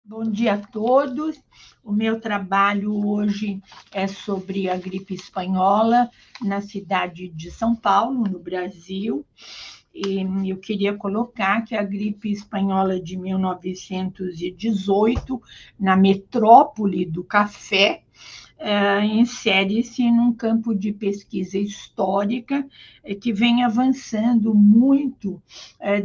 Bom dia a todos. O meu trabalho hoje é sobre a gripe espanhola na cidade de São Paulo, no Brasil. E eu queria colocar que a gripe espanhola de 1918, na metrópole do café, insere-se num campo de pesquisa histórica que vem avançando muito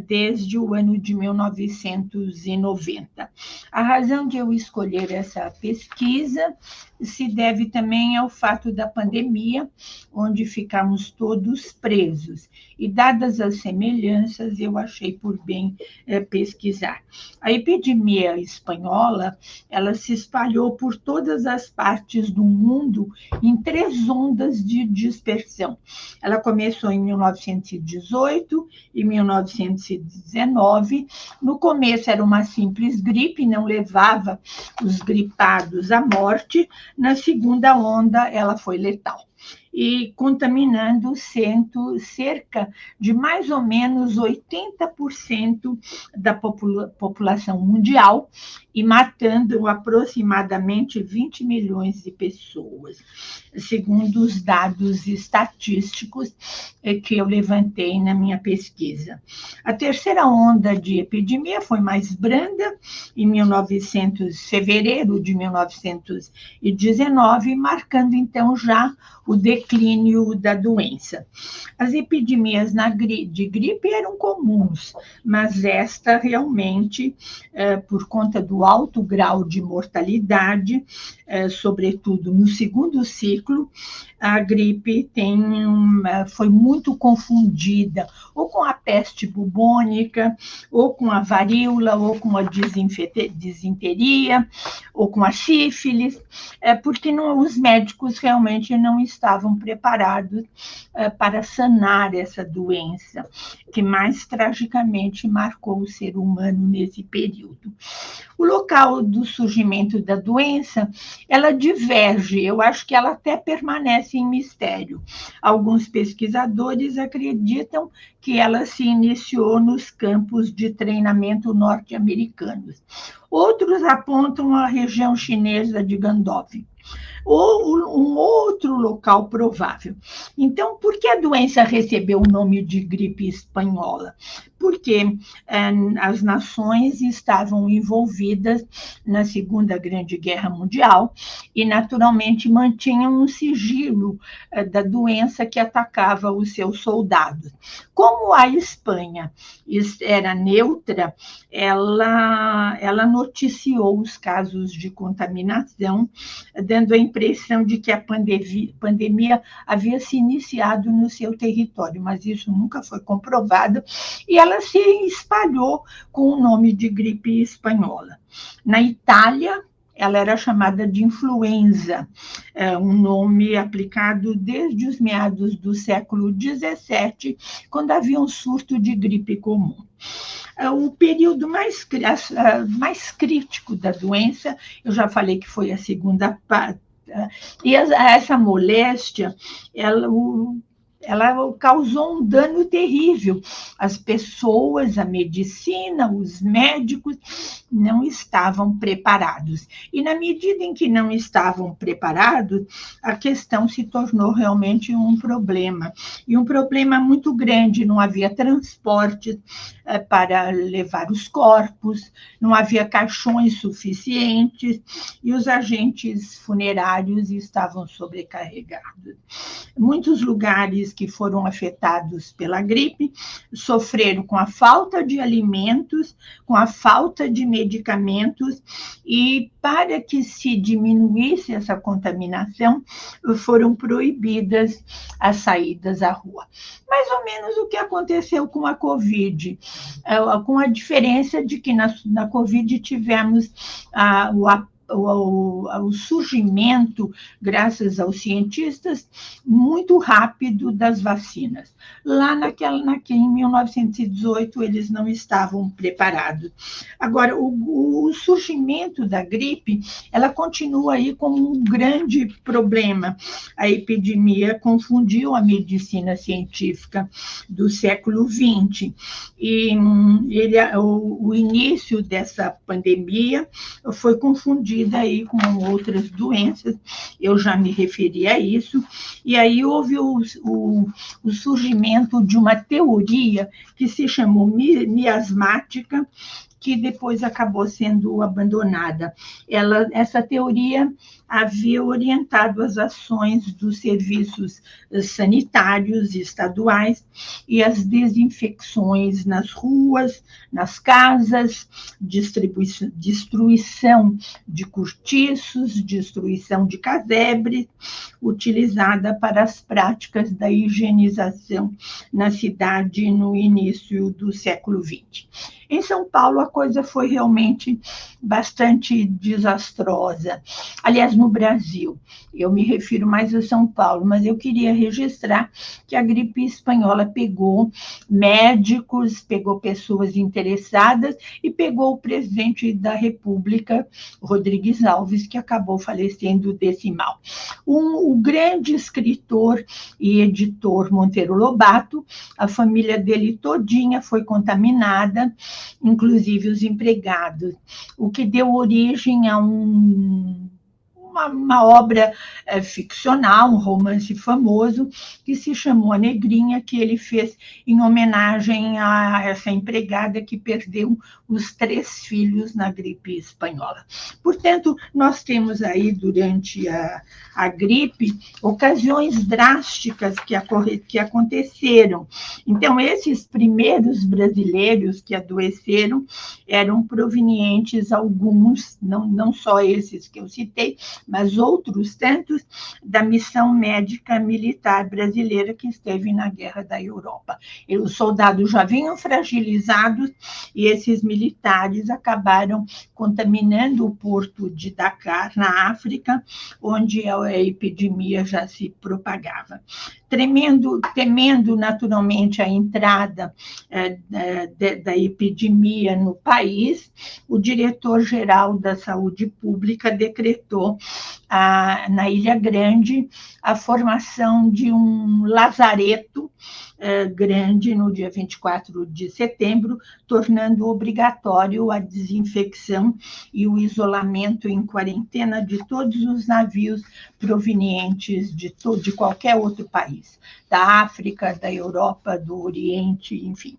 desde o ano de 1990. A razão de eu escolher essa pesquisa se deve também ao fato da pandemia, onde ficamos todos presos. E, dadas as semelhanças, eu achei por bem pesquisar. A epidemia espanhola, ela se espalhou por todas as partes do mundo em 3 ondas de dispersão. Ela começou em 1918 e 1919. No começo era uma simples gripe, não levava os gripados à morte. Na segunda onda, ela foi letal e contaminando cerca de mais ou menos 80% da população mundial e matando aproximadamente 20 milhões de pessoas, segundo os dados estatísticos que eu levantei na minha pesquisa. A terceira onda de epidemia foi mais branda, em fevereiro de 1919, marcando então já o declínio da doença. As epidemias de gripe eram comuns, mas esta realmente, por conta do alto grau de mortalidade, sobretudo no segundo ciclo, a gripe foi muito confundida, ou com a peste bubônica, ou com a varíola, ou com a disenteria, ou com a sífilis, porque os médicos realmente não estavam preparados para sanar essa doença, que mais tragicamente marcou o ser humano nesse período. O local do surgimento da doença, ela diverge, eu acho que ela até permanece em mistério. Alguns pesquisadores acreditam que ela se iniciou nos campos de treinamento norte-americanos. Outros apontam a região chinesa de Gandolfo, ou um outro local provável. Então, por que a doença recebeu o nome de gripe espanhola? Porque as nações estavam envolvidas na Segunda Grande Guerra Mundial e, naturalmente, mantinham um sigilo da doença que atacava os seus soldados. Como a Espanha era neutra, ela noticiou os casos de contaminação, dando a impressão de que a pandemia havia se iniciado no seu território, mas isso nunca foi comprovado, e ela se espalhou com o nome de gripe espanhola. Na Itália, ela era chamada de influenza, um nome aplicado desde os meados do século XVII, quando havia um surto de gripe comum. O período mais crítico da doença, eu já falei que foi a segunda parte, e essa moléstia, ela causou um dano terrível. As pessoas, a medicina, os médicos não estavam preparados. E na medida em que não estavam preparados, a questão se tornou realmente um problema. E um problema muito grande, não havia transporte para levar os corpos, não havia caixões suficientes e os agentes funerários estavam sobrecarregados. Muitos lugares que foram afetados pela gripe sofreram com a falta de alimentos, com a falta de medicamentos, e para que se diminuísse essa contaminação, foram proibidas as saídas à rua. Mais ou menos o que aconteceu com a Covid, com a diferença de que na Covid tivemos o surgimento, graças aos cientistas, muito rápido das vacinas. Lá em 1918, eles não estavam preparados. Agora, o surgimento da gripe, ela continua aí como um grande problema. A epidemia confundiu a medicina científica do século XX. E o início dessa pandemia foi confundida aí com outras doenças, eu já me referi a isso, e aí houve o surgimento de uma teoria que se chamou miasmática, que depois acabou sendo abandonada. Essa teoria havia orientado as ações dos serviços sanitários estaduais e as desinfecções nas ruas, nas casas, destruição de cortiços, destruição de casebres, utilizada para as práticas da higienização na cidade no início do século XX. Em São Paulo, a coisa foi realmente bastante desastrosa. Aliás, no Brasil, eu me refiro mais a São Paulo, mas eu queria registrar que a gripe espanhola pegou médicos, pegou pessoas interessadas e pegou o presidente da República, Rodrigues Alves, que acabou falecendo desse mal. O grande escritor e editor Monteiro Lobato, a família dele todinha foi contaminada, inclusive os empregados, o que deu origem a uma obra ficcional, um romance famoso, que se chamou A Negrinha, que ele fez em homenagem a essa empregada que perdeu os 3 filhos na gripe espanhola. Portanto, nós temos aí, durante a gripe, ocasiões drásticas que aconteceram. Então, esses primeiros brasileiros que adoeceram eram provenientes, alguns, não só esses que eu citei, mas outros tantos, da missão médica militar brasileira que esteve na Guerra da Europa. E os soldados já vinham fragilizados e esses militares acabaram contaminando o porto de Dakar, na África, onde a epidemia já se propagava. Temendo naturalmente a entrada da epidemia no país, o diretor-geral da Saúde Pública decretou na Ilha Grande a formação de um lazareto grande no dia 24 de setembro, tornando obrigatório a desinfecção e o isolamento em quarentena de todos os navios provenientes de qualquer outro país, da África, da Europa, do Oriente, enfim.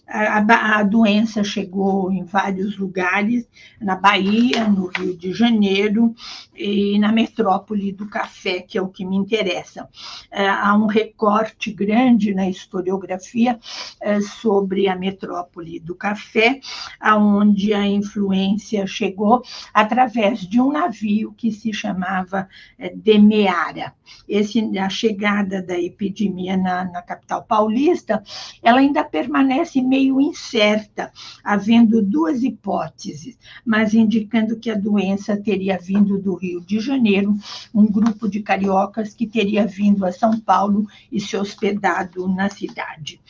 A doença chegou em vários lugares, na Bahia, no Rio de Janeiro e na metrópole do café, que é o que me interessa. Há um recorte grande na historiografia sobre a metrópole do café, onde a influência chegou através de um navio que se chamava Demeara. A chegada da epidemia na capital paulista, ela ainda permanece meio incerta, havendo 2 hipóteses, mas indicando que a doença teria vindo do Rio de Janeiro, um grupo de cariocas que teria vindo a São Paulo e se hospedado na cidade.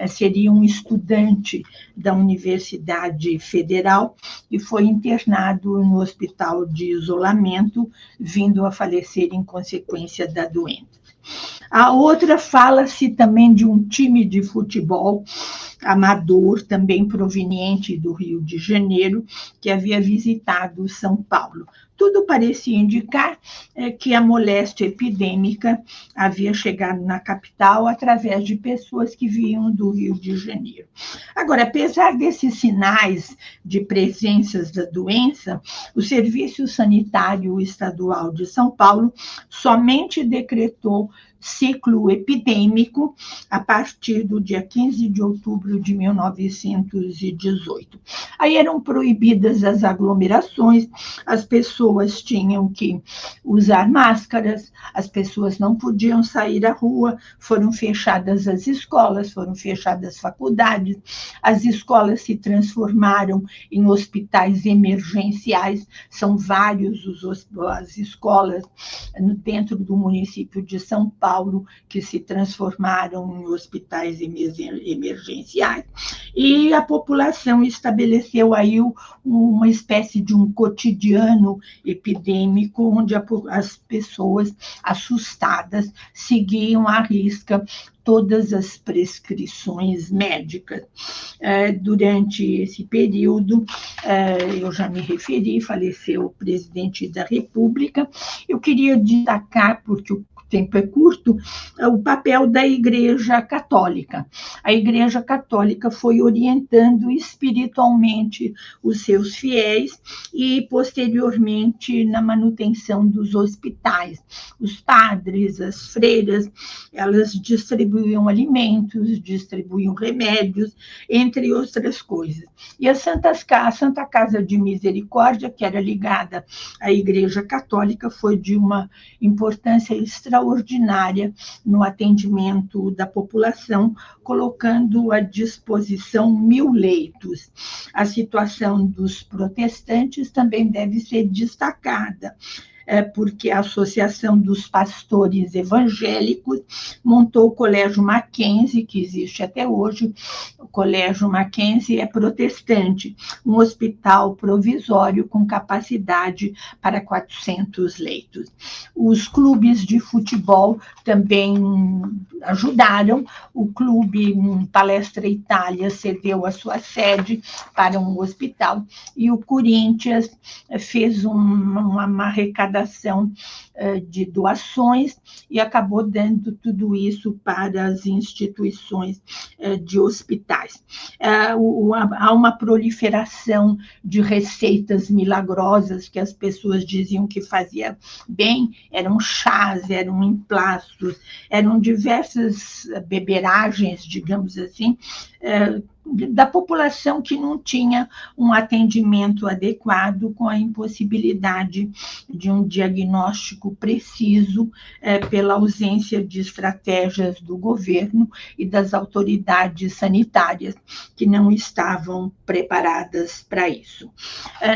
Seria um estudante da Universidade Federal e foi internado no hospital de isolamento, vindo a falecer em consequência da doença. A outra fala-se também de um time de futebol amador, também proveniente do Rio de Janeiro, que havia visitado São Paulo. Tudo parecia indicar que a moléstia epidêmica havia chegado na capital através de pessoas que vinham do Rio de Janeiro. Agora, apesar desses sinais de presenças da doença, o Serviço Sanitário Estadual de São Paulo somente decretou ciclo epidêmico a partir do dia 15 de outubro de 1918. Aí eram proibidas as aglomerações, as pessoas tinham que usar máscaras, as pessoas não podiam sair à rua, foram fechadas as escolas, foram fechadas as faculdades, as escolas se transformaram em hospitais emergenciais, são vários as escolas dentro do município de São Paulo que se transformaram em hospitais emergenciais, e a população estabeleceu aí uma espécie de um cotidiano epidêmico, onde as pessoas assustadas seguiam à risca todas as prescrições médicas. Durante esse período, eu já me referi, faleceu o presidente da República. Eu queria destacar, porque o tempo é curto, o papel da Igreja Católica. A Igreja Católica foi orientando espiritualmente os seus fiéis e, posteriormente, na manutenção dos hospitais. Os padres, as freiras, elas distribuíam alimentos, distribuíam remédios, entre outras coisas. E a Santa Casa de Misericórdia, que era ligada à Igreja Católica, foi de uma importância extraordinária no atendimento da população, colocando à disposição 1.000 leitos. A situação dos protestantes também deve ser destacada, porque a Associação dos Pastores Evangélicos montou o Colégio Mackenzie, que existe até hoje. O Colégio Mackenzie é protestante, um hospital provisório com capacidade para 400 leitos. Os clubes de futebol também ajudaram. O clube Palestra Itália cedeu a sua sede para um hospital, e o Corinthians fez uma arrecadação de doações e acabou dando tudo isso para as instituições de hospitais. Há uma proliferação de receitas milagrosas que as pessoas diziam que fazia bem, eram chás, eram emplastros, eram diversas beberagens, digamos assim, da população que não tinha um atendimento adequado, com a impossibilidade de um diagnóstico preciso pela ausência de estratégias do governo e das autoridades sanitárias, que não estavam preparadas para isso.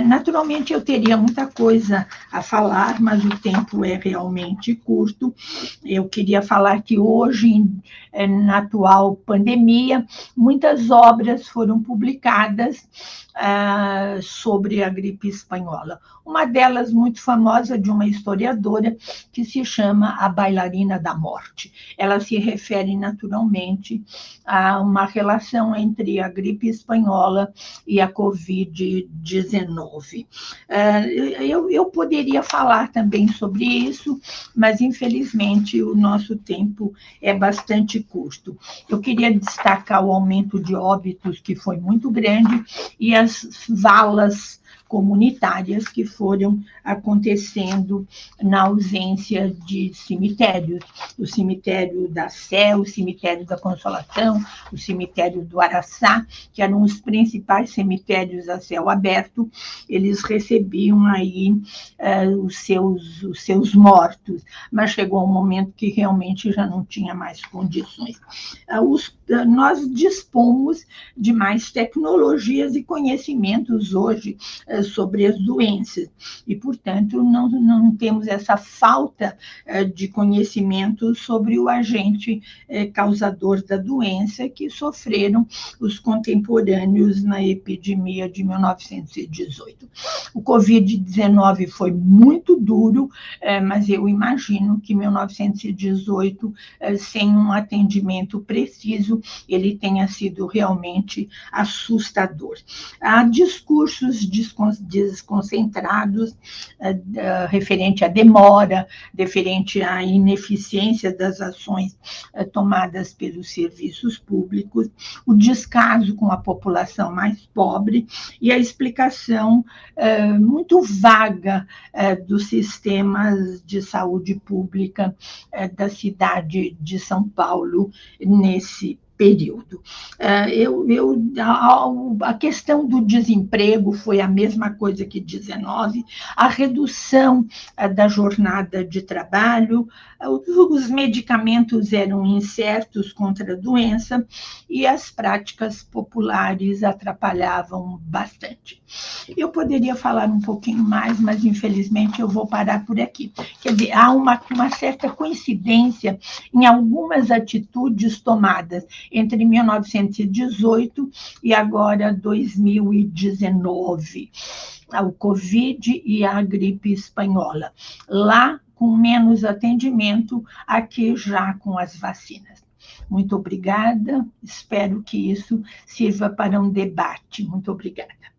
Naturalmente, eu teria muita coisa a falar, mas o tempo é realmente curto. Eu queria falar que hoje, na atual pandemia, muitas obras foram publicadas sobre a gripe espanhola. Uma delas, muito famosa, de uma historiadora, que se chama A Bailarina da Morte. Ela se refere naturalmente a uma relação entre a gripe espanhola e a Covid-19. Eu poderia falar também sobre isso, mas, infelizmente, o nosso tempo é bastante curto. Eu queria destacar o aumento de óbitos, que foi muito grande, e as valas comunitárias que foram acontecendo na ausência de cemitérios. O cemitério da Sé, o cemitério da Consolação, o cemitério do Araçá, que eram os principais cemitérios a céu aberto, eles recebiam aí os seus mortos, mas chegou um momento que realmente já não tinha mais condições. Nós dispomos de mais tecnologias e conhecimentos hoje sobre as doenças, e, portanto, não temos essa falta de conhecimento sobre o agente causador da doença que sofreram os contemporâneos na epidemia de 1918. O Covid-19 foi muito duro, mas eu imagino que 1918, sem um atendimento preciso, ele tenha sido realmente assustador. Há discursos de desconcentrados, referente à demora, referente à ineficiência das ações tomadas pelos serviços públicos, o descaso com a população mais pobre e a explicação muito vaga dos sistemas de saúde pública da cidade de São Paulo nesse período. A questão do desemprego foi a mesma coisa que 19, a redução da jornada de trabalho, os medicamentos eram incertos contra a doença e as práticas populares atrapalhavam bastante. Eu poderia falar um pouquinho mais, mas infelizmente eu vou parar por aqui. Quer dizer, há uma certa coincidência em algumas atitudes tomadas entre 1918 e agora 2019, o Covid e a gripe espanhola. Lá, com menos atendimento, aqui já com as vacinas. Muito obrigada, espero que isso sirva para um debate. Muito obrigada.